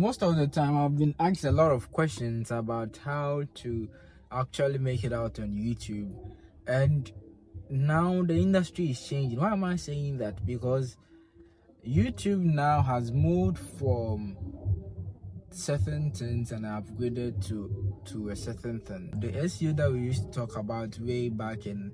Most of the time, I've been asked a lot of questions about how to actually make it out on YouTube, and now the industry is changing. Why am I saying that? Because YouTube now has moved from certain things and upgraded to a certain thing. The SEO that we used to talk about way back in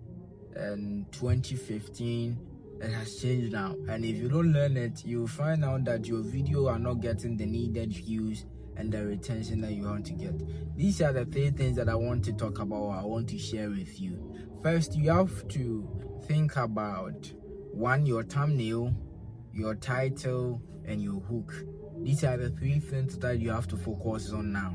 2015, it has changed now, and if you don't learn it, you'll find out that your video are not getting the needed views and the retention that you want to get. These are the 3 things that I want to talk about, I want to share with you. First, you have to think about 1, your thumbnail, your title, and your hook. These are the 3 things that you have to focus on now,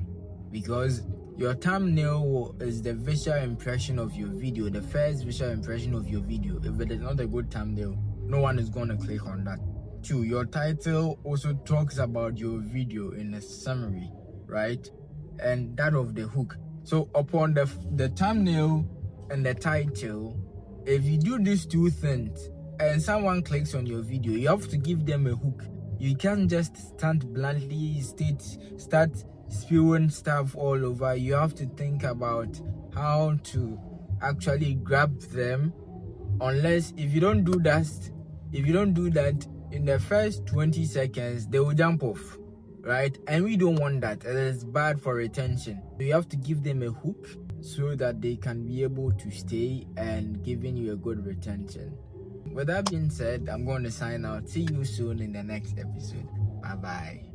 because your thumbnail is the visual impression of your video, the first visual impression of your video. If it is not a good thumbnail, no one is going to click on that. 2, your title also talks about your video in a summary, right? And that of the hook. So upon the thumbnail and the title, if you do these 2 things and someone clicks on your video, you have to give them a hook. You can't just stand bluntly start spewing stuff all over. You have to think about how to actually grab them. Unless if you don't do that in the first 20 seconds, they will jump off, right? And we don't want that. It is bad for retention. So you have to give them a hook so that they can be able to stay and giving you a good retention. With that being said, I'm going to sign out. See you soon in the next episode. Bye bye.